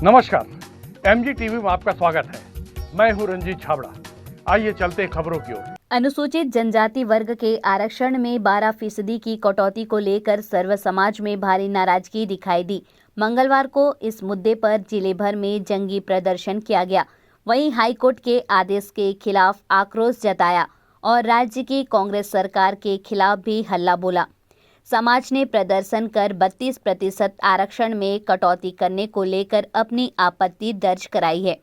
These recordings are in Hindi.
नमस्कार, एमजी टीवी में आपका स्वागत है। मैं हूं रंजीत छाबड़ा। आइए चलते खबरों की ओर। अनुसूचित जनजाति वर्ग के आरक्षण में 12% की कटौती को लेकर सर्व समाज में भारी नाराजगी दिखाई दी। मंगलवार को इस मुद्दे पर जिले भर में जंगी प्रदर्शन किया गया। वहीं हाईकोर्ट के आदेश के खिलाफ आक्रोश जताया और राज्य की कांग्रेस सरकार के खिलाफ भी हल्ला बोला। समाज ने प्रदर्शन कर 32% आरक्षण में कटौती करने को लेकर अपनी आपत्ति दर्ज कराई है।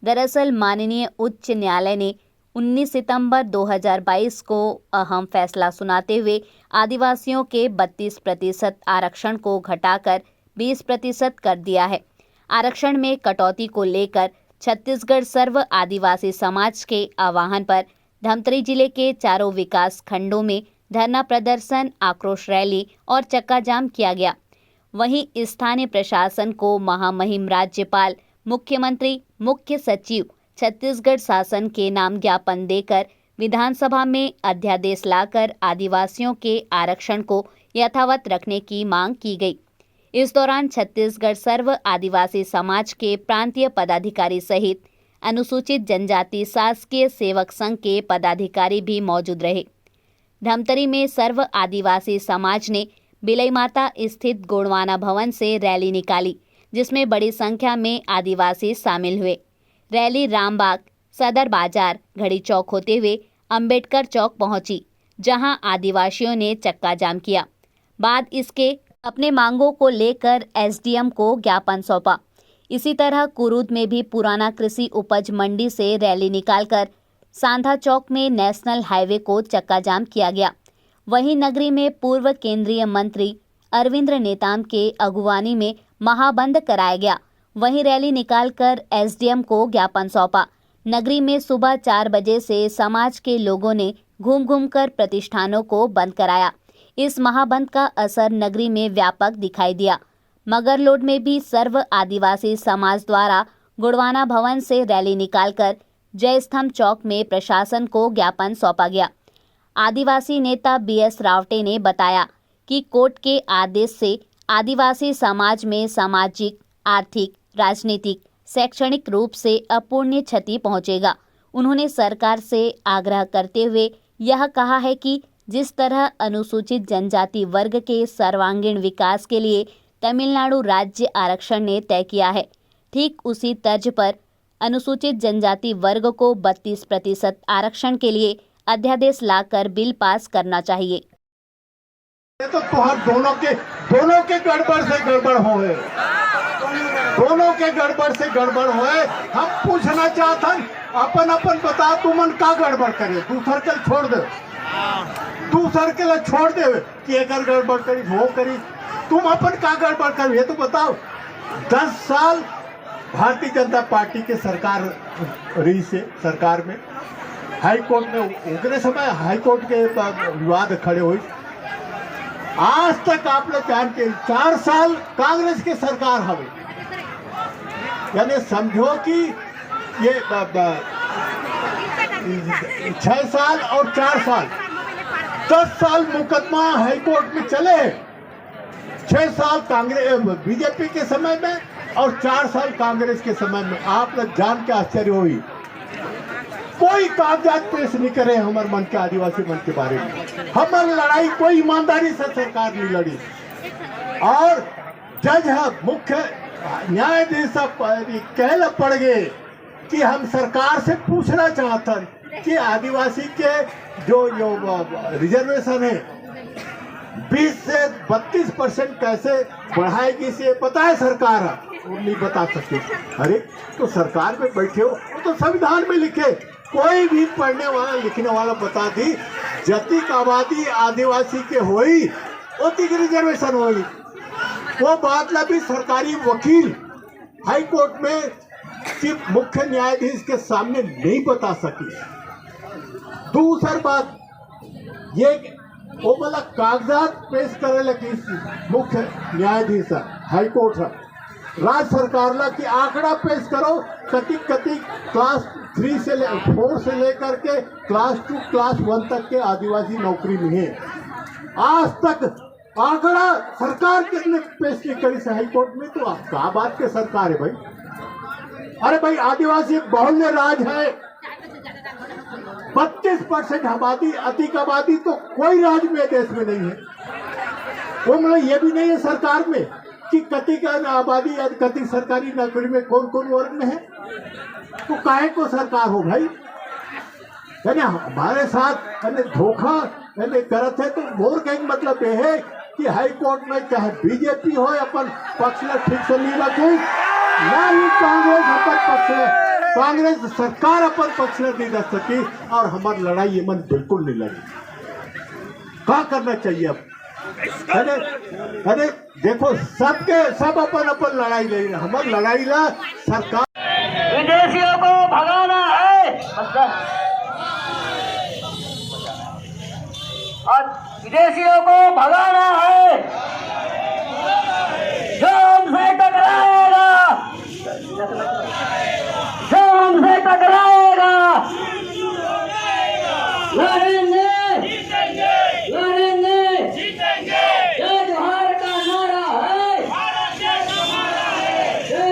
दरअसल माननीय उच्च न्यायालय ने 19 सितंबर 2022 को अहम फैसला सुनाते हुए आदिवासियों के 32% आरक्षण को घटाकर 20% कर दिया है। आरक्षण में कटौती को लेकर छत्तीसगढ़ सर्व आदिवासी समाज के आह्वान पर धमतरी जिले के चारों विकास खंडों में धरना प्रदर्शन, आक्रोश रैली और चक्का जाम किया गया। वहीं स्थानीय प्रशासन को महामहिम राज्यपाल, मुख्यमंत्री, मुख्य सचिव, छत्तीसगढ़ शासन के नाम ज्ञापन देकर विधानसभा में अध्यादेश लाकर आदिवासियों के आरक्षण को यथावत रखने की मांग की गई। इस दौरान छत्तीसगढ़ सर्व आदिवासी समाज के प्रांतीय पदाधिकारी सहित अनुसूचित जनजाति शासकीय सेवक संघ के पदाधिकारी भी मौजूद रहे। धमतरी में सर्व आदिवासी समाज ने बिलई माता स्थित गोंडवाना भवन से रैली निकाली, जिसमें बड़ी संख्या में आदिवासी शामिल हुए। रैली रामबाग, सदर बाजार, घड़ी चौक होते हुए अंबेडकर चौक पहुंची, जहां आदिवासियों ने चक्का जाम किया। बाद इसके अपने मांगों को लेकर एसडीएम को ज्ञापन सौंपा। इसी तरह कुरूद में भी पुराना कृषि उपज मंडी से रैली निकालकर सांधा चौक में नेशनल हाईवे को चक्का जाम किया गया। वहीं नगरी में पूर्व केंद्रीय मंत्री अरविंद नेताम के अगुवानी में महाबंद कराया गया। वहीं रैली निकालकर एसडीएम को ज्ञापन सौंपा। नगरी में सुबह 4 बजे से समाज के लोगों ने घूम घूम कर प्रतिष्ठानों को बंद कराया। इस महाबंद का असर नगरी में व्यापक दिखाई दिया। मगरलोड में भी सर्व आदिवासी समाज द्वारा गोंडवाना भवन से रैली निकालकर जय स्तंभ चौक में प्रशासन को ज्ञापन सौंपा गया। आदिवासी नेता बीएस रावटे ने बताया कि कोर्ट के आदेश से आदिवासी समाज में सामाजिक, आर्थिक, राजनीतिक, शैक्षणिक रूप से अपूर्णीय क्षति पहुंचेगा। उन्होंने सरकार से आग्रह करते हुए यह कहा है कि जिस तरह अनुसूचित जनजाति वर्ग के सर्वांगीण विकास के लिए तमिलनाडु राज्य आरक्षण ने तय किया है, ठीक उसी तर्ज पर अनुसूचित जनजाति वर्ग को 32% आरक्षण के लिए अध्यादेश लाकर बिल पास करना चाहिए। ये तो दोनों के गड़बड़ से गड़बड़ होए, दोनों के गड़बड़ से गड़बड़ होए। हम पूछना चाहते अपन बता, तुमन का गड़बड़ करे, दूसर के छोड़ दे, दूसर के लिए छोड़ दे कि एक गड़बड़ करी वो करी, तुम अपन का गड़बड़ करी ये तो बताओ। 10 साल भारतीय जनता पार्टी के सरकार रही से सरकार में हाई कोर्ट में उगरे समय हाई कोर्ट के विवाद खड़े हुए। आज तक आप लोग जान के 4 साल कांग्रेस की सरकार हवे, यानी समझो कि ये 6 साल और 4 साल 10 साल मुकदमा हाई कोर्ट में चले। 6 साल कांग्रेस बीजेपी के समय में और 4 साल कांग्रेस के समय में। आप लोग जान के आश्चर्य हुई, कोई कागजात पेश नहीं करे हमारे मन के आदिवासी मन के बारे में। हमारी लड़ाई कोई ईमानदारी से सरकार नहीं लड़ी। और जज मुख्य न्यायाधीश कहला पड़ गए कि हम सरकार से पूछना चाहते कि आदिवासी के जो रिजर्वेशन है 20 से 32% कैसे बढ़ाएगी, से पता है सरकार, वो नहीं बता सकते। अरे तो सरकार में बैठे हो, वो तो संविधान में लिखे, कोई भी पढ़ने वाला लिखने वाला बता दी जतिक आबादी आदिवासी के होई उतनी रिजर्वेशन होई। वो बात ला भी सरकारी वकील हाई कोर्ट में सिर्फ मुख्य न्यायाधीश के सामने नहीं बता सकी। दूसरी बात ये वो वाला कागजात पेश करे लगी मुख्य न्यायाधीश हाई कोर्ट राज्य सरकार ला कि आंकड़ा पेश करो कति क्लास 3 से 4 से लेकर के क्लास 2 क्लास 1 तक के आदिवासी नौकरी में है। आज तक आंकड़ा सरकार कितने पेश की करी से हाई कोर्ट में, तो आप क्या बात के सरकार है भाई। अरे भाई आदिवासी बाहुल्य राज है, 32% आबादी, अधिक आबादी तो कोई राज्य में देश में नहीं है। वो मतलब ये भी नहीं है सरकार में कि कति का आबादी या कति सरकारी नौकरी में कौन कौन वर्ग में है, तो काहे को सरकार हो भाई, है ना। हमारे साथ धोखा करत है, तो मोर का मतलब ये है कि हाई कोर्ट में चाहे बीजेपी हो अपन पक्ष में ठीक से नहीं रखे, ना ही कांग्रेस अपन पक्ष, कांग्रेस सरकार अपन पक्ष में नहीं रख सकी, और हमारी लड़ाई ये मन बिल्कुल नहीं लड़ी। क्या करना चाहिए अब, अरे देखो सब अपन लड़ाई ले रहे, हमारी लड़ाई ला सरकार। विदेशियों को भगाना है और विदेशियों को भगाना है, जो हमसे टकराएगा, जो हमसे टकराएगा लड़ेंगे, लड़ेंगे, जय जोहार का नारा है, जय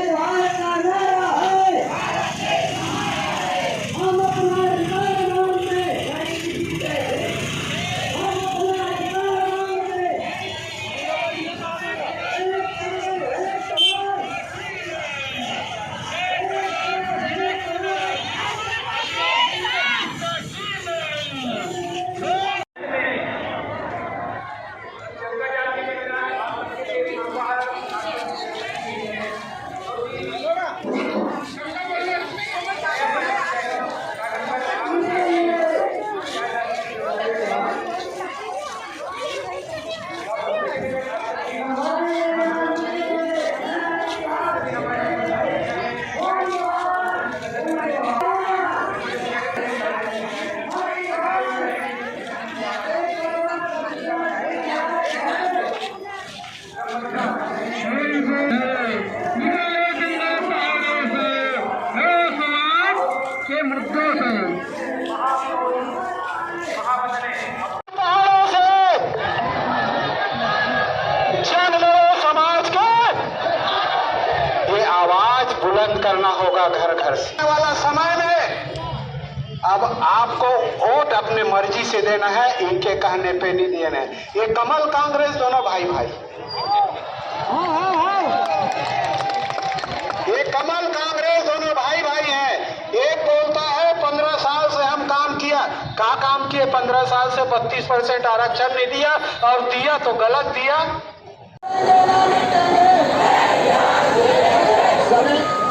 जोहार का नारा है, हम अपना अधिकार मांगते, हम अपना अधिकार मांगते, बुलंद करना होगा घर घर से। वाला समय में अब आपको वोट अपने मर्जी से देना है, इनके कहने पे नहीं देना है। ये कमल कांग्रेस दोनों भाई भाई, ये कमल कांग्रेस दोनों भाई भाई हैं। एक बोलता है 15 साल से हम काम किया, क्या काम किए? 15 साल से 32% आरक्षण नहीं दिया, और दिया तो गलत दिया।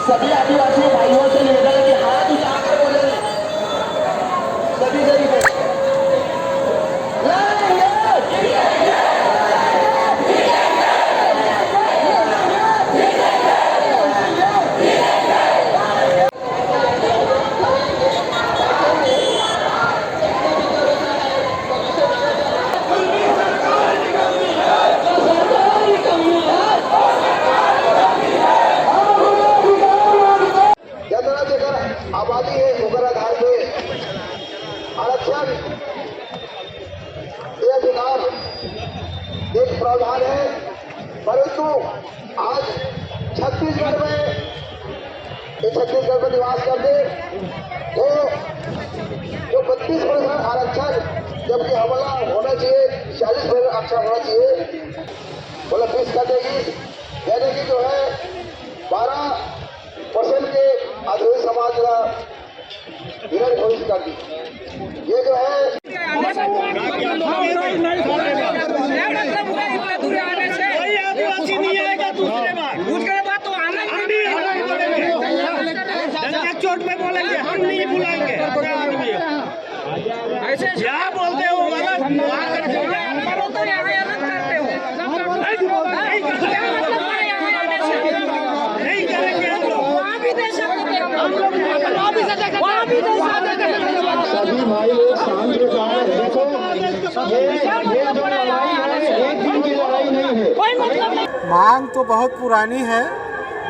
सभी आदिवासी भाइयों से निवेदन है कि हाथ उठाकर बोले, सभी गरीब आबादी है, उग्र आधार पे आरक्षण ये अधिकार एक प्रावधान है, परंतु आज छत्तीसगढ़ में निवास करते तो जो 32% आरक्षण, जबकि हमला होना चाहिए 40% आरक्षण होना चाहिए, बोला 20 कर देगी, यानी कि जो है 12% के आदिवासी समाज का विरोध घोषित कर दी। ये जो है आदिवासी नहीं आएगा, दूसरे बात तो आना चोट में बोलेंगे, हम नहीं बुलाएंगे, ऐसे क्या बोलते हो गलत नहीं करेंगे हम लोग, सभी भाई लोग शांत हो जाए। देखो ये जो लड़ाई है एक दिन की लड़ाई नहीं है। मांग तो बहुत पुरानी है,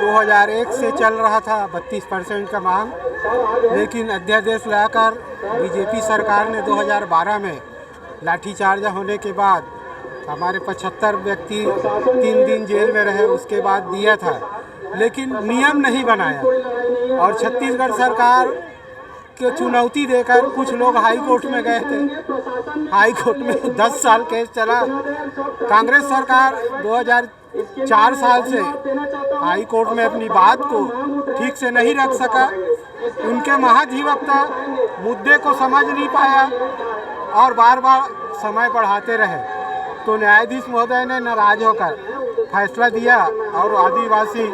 2001 से चल रहा था 32% का मांग, लेकिन अध्यादेश लाकर बीजेपी सरकार ने 2012 में लाठीचार्ज होने के बाद हमारे 75 व्यक्ति 3 दिन जेल में रहे, उसके बाद दिया था, लेकिन नियम नहीं बनाया। और छत्तीसगढ़ सरकार के चुनौती देकर कुछ लोग हाई कोर्ट में गए थे। हाई कोर्ट में 10 साल केस चला। कांग्रेस सरकार 2004 साल से हाई कोर्ट में अपनी बात को ठीक से नहीं रख सका। उनके महाधिवक्ता मुद्दे को समझ नहीं पाया और बार बार समय बढ़ाते रहे, तो न्यायाधीश महोदय ने नाराज होकर फैसला दिया और आदिवासी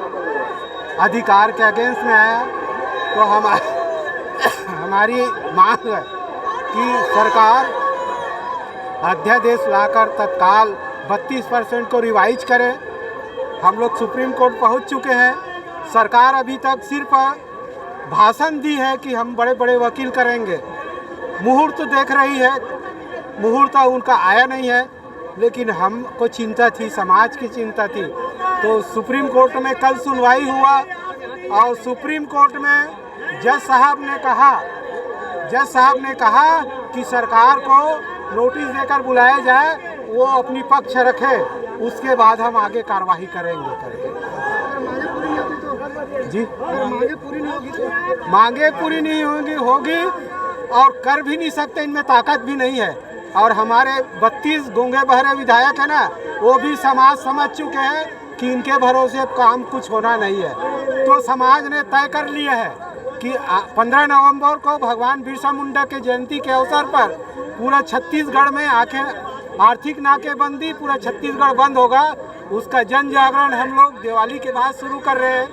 अधिकार के अगेंस्ट में आया। तो हमारी मांग है कि सरकार अध्यादेश लाकर तत्काल 32% को रिवाइज करे। हम लोग सुप्रीम कोर्ट पहुंच चुके हैं। सरकार अभी तक सिर्फ भाषण दी है कि हम बड़े बड़े वकील करेंगे, मुहूर्त देख रही है, मुहूर्त उनका आया नहीं है। लेकिन हमको चिंता थी, समाज की चिंता थी। तो सुप्रीम कोर्ट में कल सुनवाई हुआ और सुप्रीम कोर्ट में जज साहब ने कहा कि सरकार को नोटिस देकर बुलाया जाए, वो अपनी पक्ष रखे, उसके बाद हम आगे कार्रवाई करेंगे करके। जी, मांगे पूरी नहीं होगी और कर भी नहीं सकते, इनमें ताकत भी नहीं है। और हमारे 32 गूंगे बहरे विधायक है ना, वो भी समाज समझ चुके हैं कि इनके भरोसे अब काम कुछ होना नहीं है। तो समाज ने तय कर लिया है कि 15 नवंबर को भगवान बिरसा मुंडा के जयंती के अवसर पर पूरा छत्तीसगढ़ में आर्थिक नाकेबंदी, पूरा छत्तीसगढ़ बंद होगा। उसका जन जागरण हम लोग दिवाली के बाद शुरू कर रहे हैं।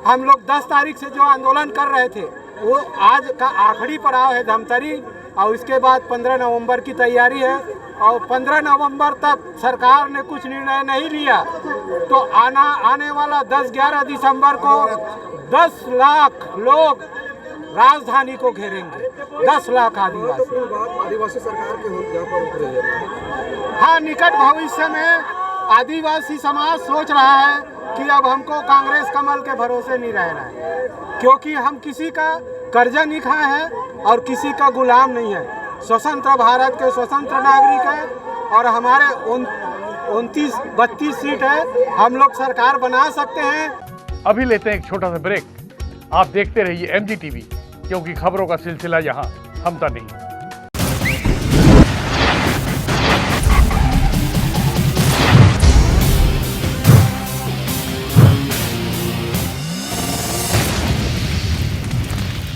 हम लोग 10 तारीख से जो आंदोलन कर रहे थे वो आज का आखिरी पड़ाव है धमतरी, और इसके बाद 15 नवंबर की तैयारी है। और 15 नवंबर तक सरकार ने कुछ निर्णय नहीं लिया तो आने वाला 10-11 दिसंबर को 10 लाख लोग राजधानी को घेरेंगे। 10 लाख आदिवासी सरकार के हाँ, निकट भविष्य में आदिवासी समाज सोच रहा है कि अब हमको कांग्रेस कमल के भरोसे नहीं रहना है, क्योंकि हम किसी का कर्जा नहीं खाए हैं और किसी का गुलाम नहीं है। स्वतंत्र भारत के स्वतंत्र नागरिक है और हमारे 29-32 सीट है, हम लोग सरकार बना सकते हैं। अभी लेते हैं एक छोटा सा ब्रेक। आप देखते रहिए MG TV, क्योंकि खबरों का सिलसिला यहाँ थमता नहीं।